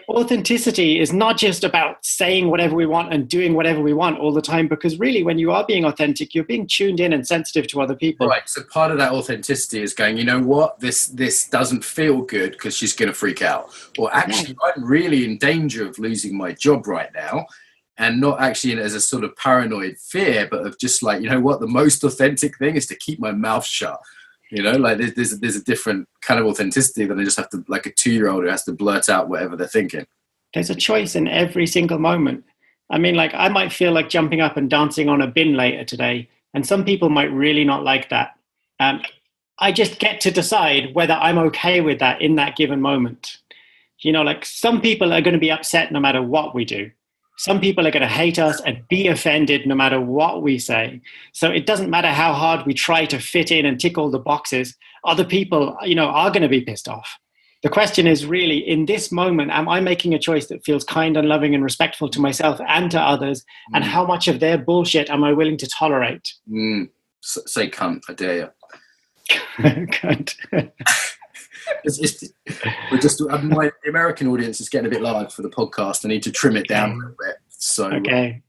S2: authenticity is not just about saying whatever we want and doing whatever we want all the time, because really, when you are being authentic, you're being tuned in and sensitive to other people.
S1: Right. So part of that authenticity is going, you know what, this doesn't feel good because she's going to freak out. Or actually, I'm really in danger of losing my job right now. And not actually as a sort of paranoid fear, but of just the most authentic thing is to keep my mouth shut. There's a different kind of authenticity than I just have to, like a 2-year-old who has to blurt out whatever they're thinking.
S2: There's a choice in every single moment. I mean, I might feel like jumping up and dancing on a bin later today, and some people might really not like that. I just get to decide whether I'm okay with that in that given moment. Some people are going to be upset no matter what we do. Some people are going to hate us and be offended no matter what we say. So it doesn't matter how hard we try to fit in and tick all the boxes. Other people, are going to be pissed off. The question is really, in this moment, am I making a choice that feels kind and loving and respectful to myself and to others? And how much of their bullshit am I willing to tolerate?
S1: Say cunt, I dare you.
S2: Cunt.
S1: The American audience is getting a bit large for the podcast. I need to trim it down a little bit. So,
S2: okay.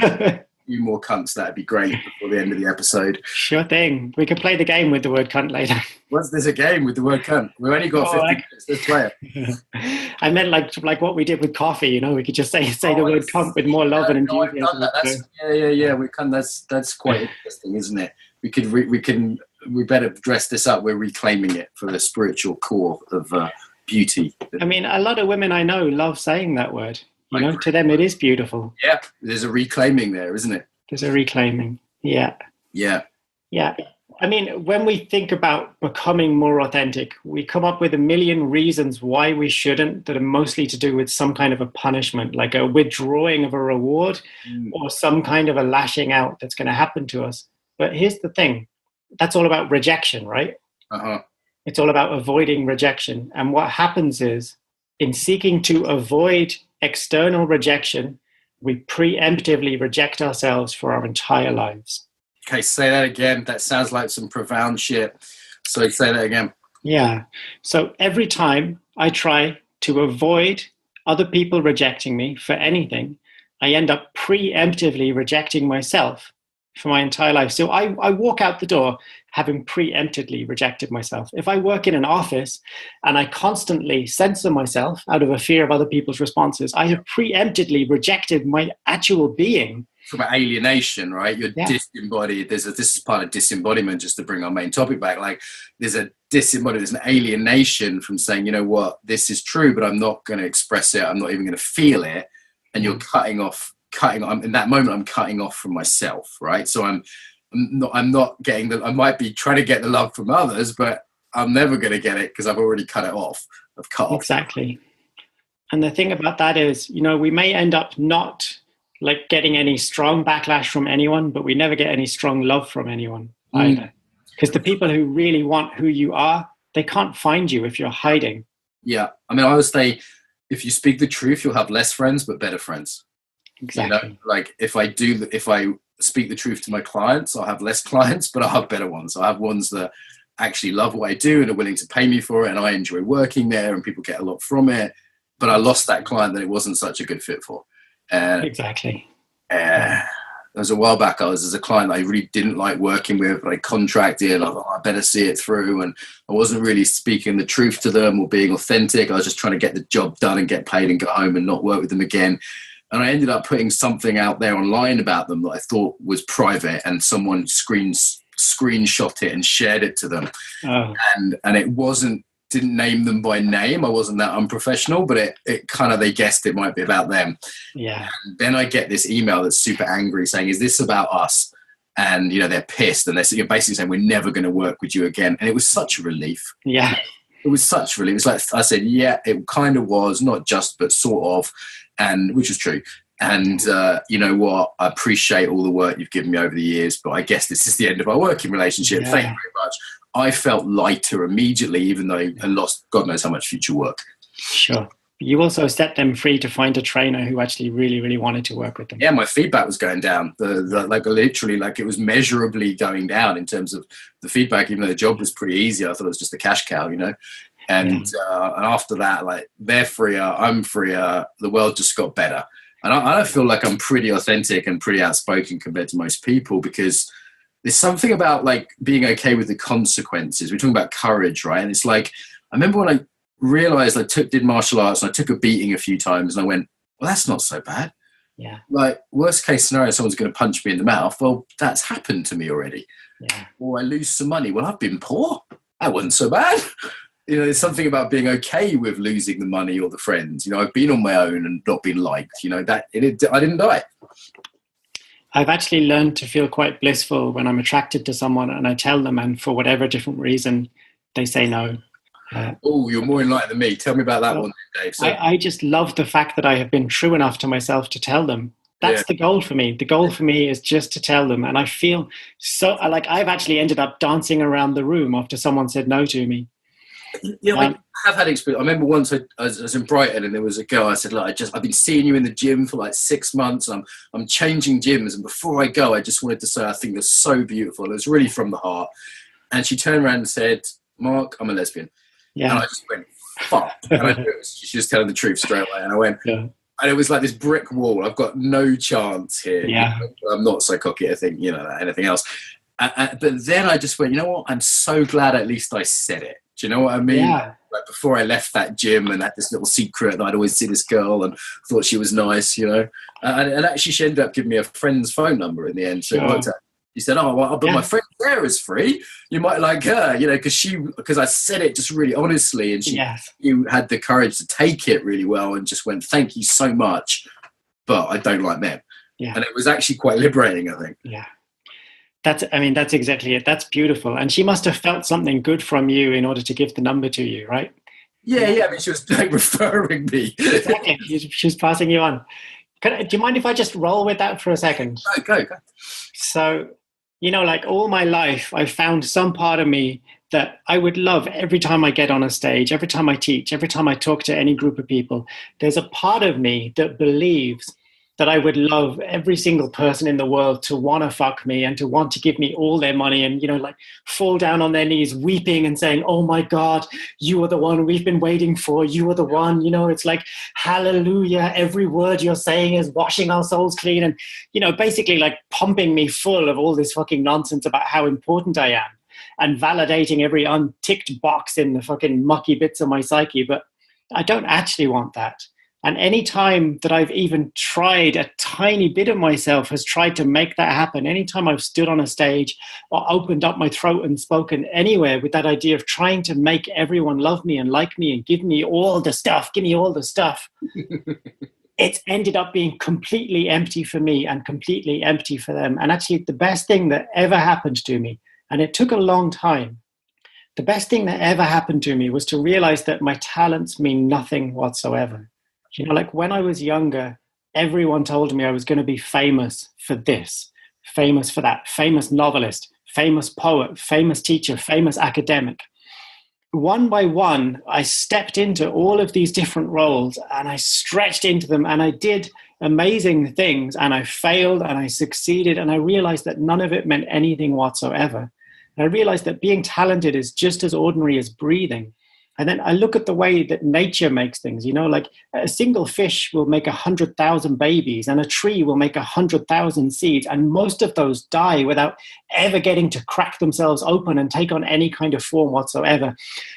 S1: A few more cunts, that'd be great before the end of the episode.
S2: Sure thing. We could play the game with the word cunt later.
S1: Once there's a game with the word cunt, we've only got 50 minutes. Let's play
S2: it. I meant like what we did with coffee. We could just say the word cunt with more love and enthusiasm.
S1: Yeah. That's quite interesting, isn't it? We better dress this up. We're reclaiming it for the spiritual core of beauty.
S2: I mean, a lot of women I know love saying that word. To them it is beautiful.
S1: Yeah, there's a reclaiming there, isn't it?
S2: There's a reclaiming. Yeah. I mean, when we think about becoming more authentic, we come up with a million reasons why we shouldn't, that are mostly to do with some kind of a punishment, like a withdrawing of a reward or some kind of a lashing out that's going to happen to us. But here's the thing. That's all about rejection, right? It's all about avoiding rejection. And what happens is, in seeking to avoid external rejection, we preemptively reject ourselves for our entire lives.
S1: Okay, say that again. That sounds like some profound shit. So say that again.
S2: Yeah. So every time I try to avoid other people rejecting me for anything, I end up preemptively rejecting myself for my entire life. So I walk out the door having preemptively rejected myself. If I work in an office and I constantly censor myself out of a fear of other people's responses, I have preemptively rejected my actual being.
S1: Talk about alienation, right? You're disembodied. This is part of disembodiment, just to bring our main topic back. Like there's a disembodied, there's an alienation from saying, you know what, this is true, but I'm not going to express it. I'm not even going to feel it. And you're cutting off, in that moment, I'm cutting off from myself, right? So I'm not getting I might be trying to get the love from others, but I'm never going to get it because I've already cut it off. I've cut off.
S2: Exactly. And the thing about that is, we may end up not like getting any strong backlash from anyone, but we never get any strong love from anyone either. Because the people who really want who you are, they can't find you if you're hiding.
S1: Yeah. I mean, I always say, if you speak the truth, you'll have less friends, but better friends.
S2: Exactly.
S1: Like if I speak the truth to my clients, I'll have less clients, but I'll have better ones. I'll have ones that actually love what I do and are willing to pay me for it. And I enjoy working there and people get a lot from it. But I lost that client that it wasn't such a good fit for.
S2: Exactly.
S1: There was a while back, there's a client I really didn't like working with, but I contracted. I thought, I better see it through. And I wasn't really speaking the truth to them or being authentic. I was just trying to get the job done and get paid and go home and not work with them again. And I ended up putting something out there online about them that I thought was private, and someone screenshot it and shared it to them.
S2: Oh.
S1: And it didn't name them by name. I wasn't that unprofessional, but it kind of, they guessed it might be about them.
S2: Yeah.
S1: And then I get this email that's super angry saying, is this about us? And, they're pissed. And you're basically saying, we're never going to work with you again. And it was such a relief.
S2: Yeah.
S1: It was such a relief. It was like, I said, yeah, it kind of was, not just, but sort of, and which is true. And you know what? I appreciate all the work you've given me over the years, but I guess this is the end of our working relationship. Yeah. Thank you very much. I felt lighter immediately, even though I lost God knows how much future work.
S2: Sure. You also set them free to find a trainer who actually really, really wanted to work with them.
S1: Yeah, my feedback was going down. Literally, it was measurably going down in terms of the feedback, even though the job was pretty easy. I thought it was just a cash cow, And and after that, they're freer, I'm freer. The world just got better. And I feel like I'm pretty authentic and pretty outspoken compared to most people, because there's something about being okay with the consequences. We're talking about courage, right? And it's I remember when I realized did martial arts and I took a beating a few times and I went, well, that's not so bad.
S2: Yeah.
S1: Worst case scenario, someone's going to punch me in the mouth. Well, that's happened to me already.
S2: Yeah.
S1: Or I lose some money. Well, I've been poor. That wasn't so bad. There's something about being okay with losing the money or the friends. I've been on my own and not been liked. I didn't die.
S2: I've actually learned to feel quite blissful when I'm attracted to someone and I tell them, and for whatever different reason, they say no.
S1: You're more enlightened than me. Tell me about that one, Dave. So.
S2: I just love the fact that I have been true enough to myself to tell them. That's the goal for me. The goal for me is just to tell them. And I feel so I've actually ended up dancing around the room after someone said no to me.
S1: I have had experience. I remember once I was in Brighton and there was a girl. I said, look, I've been seeing you in the gym for 6 months. And I'm changing gyms. And before I go, I just wanted to say, I think you're so beautiful. It was really from the heart. And she turned around and said, Mark, I'm a lesbian. Yeah. And I just went, fuck. And I knew she was telling the truth straight away. And I went, and it was like this brick wall. I've got no chance here.
S2: Yeah.
S1: I'm not so cocky, I think, anything else. But then I just went, you know what? I'm so glad at least I said it. Do you know what I mean?
S2: Yeah.
S1: Before I left that gym and had this little secret that I'd always see this girl and thought she was nice, And actually she ended up giving me a friend's phone number in the end. So it worked out. She said, oh, well, but my friend Sarah's free. You might like her, because I said it just really honestly. And you had the courage to take it really well and just went, thank you so much, but I don't like men. Yeah. And it was actually quite liberating, I think.
S2: Yeah. That's exactly it. That's beautiful. And she must have felt something good from you in order to give the number to you, right?
S1: Yeah. I mean, she was referring me.
S2: Exactly. She was passing you on. Do you mind if I just roll with that for a second?
S1: Go.
S2: So, all my life, I found some part of me that I would love every time I get on a stage, every time I teach, every time I talk to any group of people. There's a part of me that believes that I would love every single person in the world to want to fuck me and to want to give me all their money and, like fall down on their knees weeping and saying, oh my God, you are the one we've been waiting for. You are the one, it's like, hallelujah. Every word you're saying is washing our souls clean. And, basically like pumping me full of all this fucking nonsense about how important I am and validating every unticked box in the fucking mucky bits of my psyche. But I don't actually want that. And any time that I've even tried, a tiny bit of myself has tried to make that happen. Anytime I've stood on a stage or opened up my throat and spoken anywhere with that idea of trying to make everyone love me and like me and give me all the stuff, it's ended up being completely empty for me and completely empty for them. And actually the best thing that ever happened to me, and it took a long time, the best thing that ever happened to me was to realize that my talents mean nothing whatsoever. Like when I was younger, everyone told me I was going to be famous for this, famous for that, famous novelist, famous poet, famous teacher, famous academic. One by one, I stepped into all of these different roles and I stretched into them and I did amazing things and I failed and I succeeded and I realized that none of it meant anything whatsoever. And I realized that being talented is just as ordinary as breathing. And then I look at the way that nature makes things, like a single fish will make 100,000 babies and a tree will make 100,000 seeds. And most of those die without ever getting to crack themselves open and take on any kind of form whatsoever.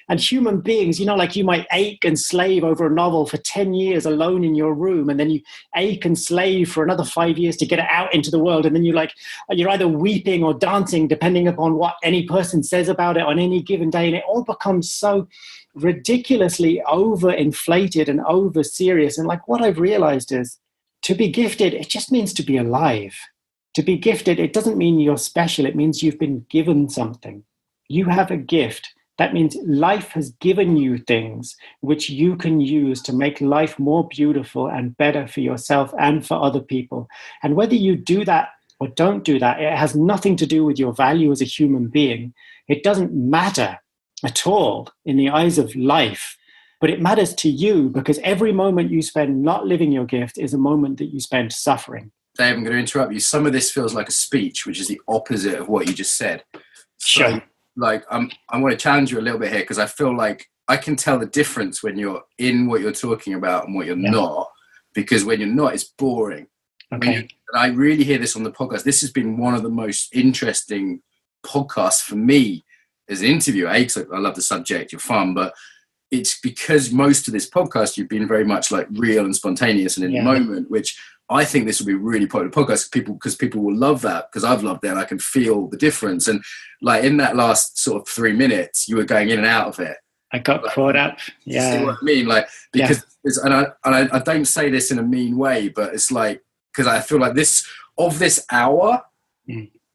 S2: And human beings, like you might ache and slave over a novel for 10 years alone in your room. And then you ache and slave for another 5 years to get it out into the world. And then you're either weeping or dancing, depending upon what any person says about it on any given day. And it all becomes so ridiculously overinflated and over serious. And like what I've realized is to be gifted, it just means to be alive. To be gifted, it doesn't mean you're special. It means you've been given something. You have a gift. That means life has given you things which you can use to make life more beautiful and better for yourself and for other people. And whether you do that or don't do that, it has nothing to do with your value as a human being. It doesn't matter at all in the eyes of life, but it matters to you because every moment you spend not living your gift is a moment that you spend suffering.
S1: Dave, I'm going to interrupt you. Some of this feels like a speech, which is the opposite of what you just said.
S2: Sure.
S1: So, I want to challenge you a little bit here because I feel like I can tell the difference when you're in what you're talking about and what you're not, because when you're not, it's boring.
S2: Okay.
S1: And I really hear this on the podcast. This has been one of the most interesting podcasts for me as an interviewer. Because I love the subject, you're fun, but it's because most of this podcast you've been very much like real and spontaneous and in the moment, which I think this will be a really popular podcast because people will love that, because I've loved it and I can feel the difference. And like in that last sort of 3 minutes, you were going in and out of it.
S2: I got caught up. Yeah.
S1: See what I mean? Like, because I don't say this in a mean way, but it's like, because I feel like this hour,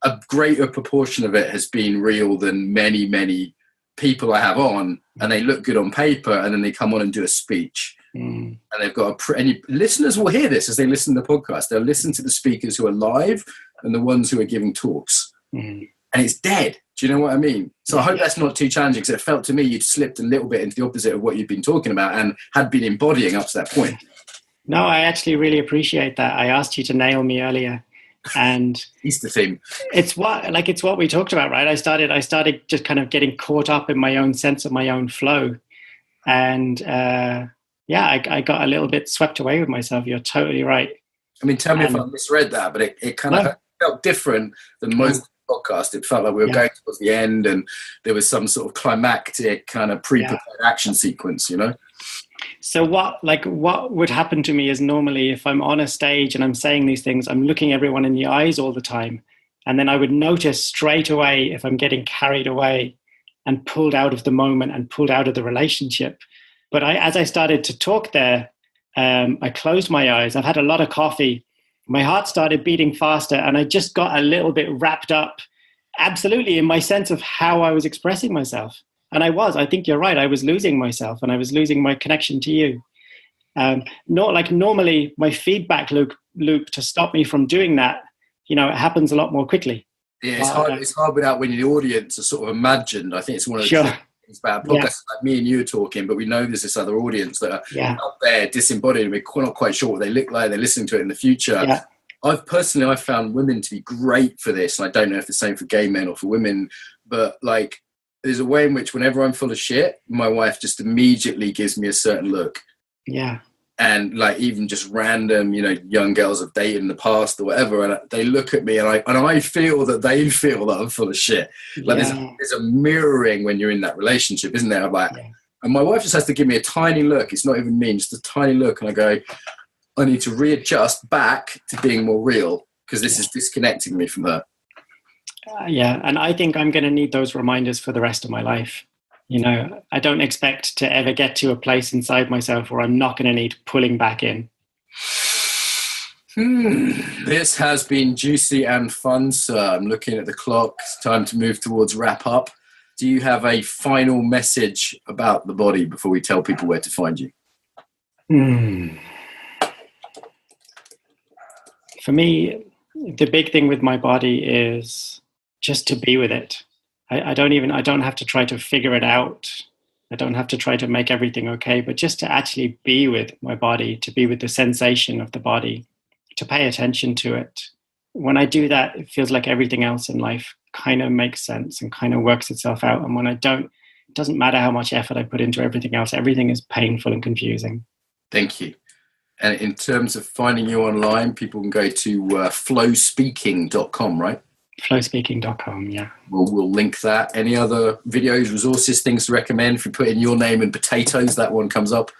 S1: a greater proportion of it has been real than many, many people I have on, and they look good on paper, and then they come on and do a speech. And they've got and listeners will hear this as they listen to the podcast. They'll listen to the speakers who are live and the ones who are giving talks. And it's dead. Do you know what I mean? So I hope that's not too challenging, because it felt to me you'd slipped a little bit into the opposite of what you'd been talking about and had been embodying up to that point.
S2: No, I actually really appreciate that. I asked you to nail me earlier. And
S1: Easter theme.
S2: It's what we talked about, right? I started just kind of getting caught up in my own sense of my own flow. And I got a little bit swept away with myself. You're totally right.
S1: I mean, tell me if I misread that, but it kind of felt different than most podcasts. It felt like we were going towards the end and there was some sort of climactic kind of pre-prepared action sequence, you know?
S2: So what would happen to me is normally if I'm on a stage and I'm saying these things, I'm looking everyone in the eyes all the time. And then I would notice straight away if I'm getting carried away and pulled out of the moment and pulled out of the relationship. But as I started to talk there, I closed my eyes. I've had a lot of coffee. My heart started beating faster and I just got a little bit wrapped up absolutely in my sense of how I was expressing myself. And I think you're right. I was losing myself and I was losing my connection to you. Normally my feedback loop to stop me from doing that, it happens a lot more quickly.
S1: Yeah, it's hard without when the audience are sort of imagined. I think it's one of the
S3: It's about podcasts like me and you are talking, but we know there's this other audience that are out there disembodied, and we're not quite sure what they look like. They're listening to it in the future.
S2: Yeah.
S3: I've found women to be great for this, and I don't know if the same for gay men or for women, but like there's a way in which whenever I'm full of shit, my wife just immediately gives me a certain look.
S2: Yeah.
S3: And like even just random, young girls I've dated in the past or whatever, and they look at me and I feel that they feel that I'm full of shit. Like there's a mirroring when you're in that relationship, isn't there? Like, and my wife just has to give me a tiny look. It's not even mean, just a tiny look, and I go, I need to readjust back to being more real because this is disconnecting me from her.
S2: And I think I'm going to need those reminders for the rest of my life. I don't expect to ever get to a place inside myself where I'm not going to need pulling back in.
S3: This has been juicy and fun, sir. I'm looking at the clock. It's time to move towards wrap up. Do you have a final message about the body before we tell people where to find you?
S2: For me, the big thing with my body is just to be with it. I don't have to try to figure it out. I don't have to try to make everything okay, but just to actually be with my body, to be with the sensation of the body, to pay attention to it. When I do that, it feels like everything else in life kind of makes sense and kind of works itself out. And when I don't, it doesn't matter how much effort I put into everything else. Everything is painful and confusing.
S3: Thank you. And in terms of finding you online, people can go to flowspeaking.com, right?
S2: Flowspeaking.com, yeah.
S3: We'll link that. Any other videos, resources, things to recommend? If you put in your name and potatoes, that one comes up.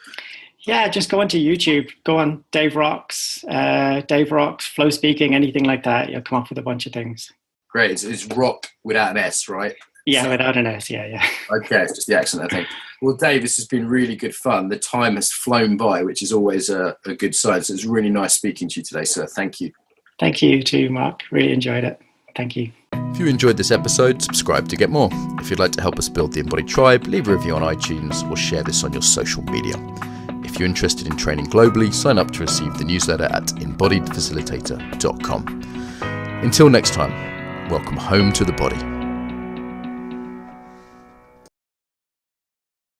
S2: Yeah, just go onto YouTube. Go on Dave Rocks, Flow Speaking, anything like that. You'll come up with a bunch of things.
S3: Great. It's rock without an S, right?
S2: Yeah, without an S, yeah.
S3: Okay, it's just the accent, I think. Well, Dave, this has been really good fun. The time has flown by, which is always a good sign. So it's really nice speaking to you today, sir. Thank you.
S2: Thank you too, Mark. Really enjoyed it. Thank you.
S1: If you enjoyed this episode, subscribe to get more. If you'd like to help us build the Embodied Tribe, leave a review on iTunes or share this on your social media. If you're interested in training globally, sign up to receive the newsletter at embodiedfacilitator.com. Until next time, welcome home to the body.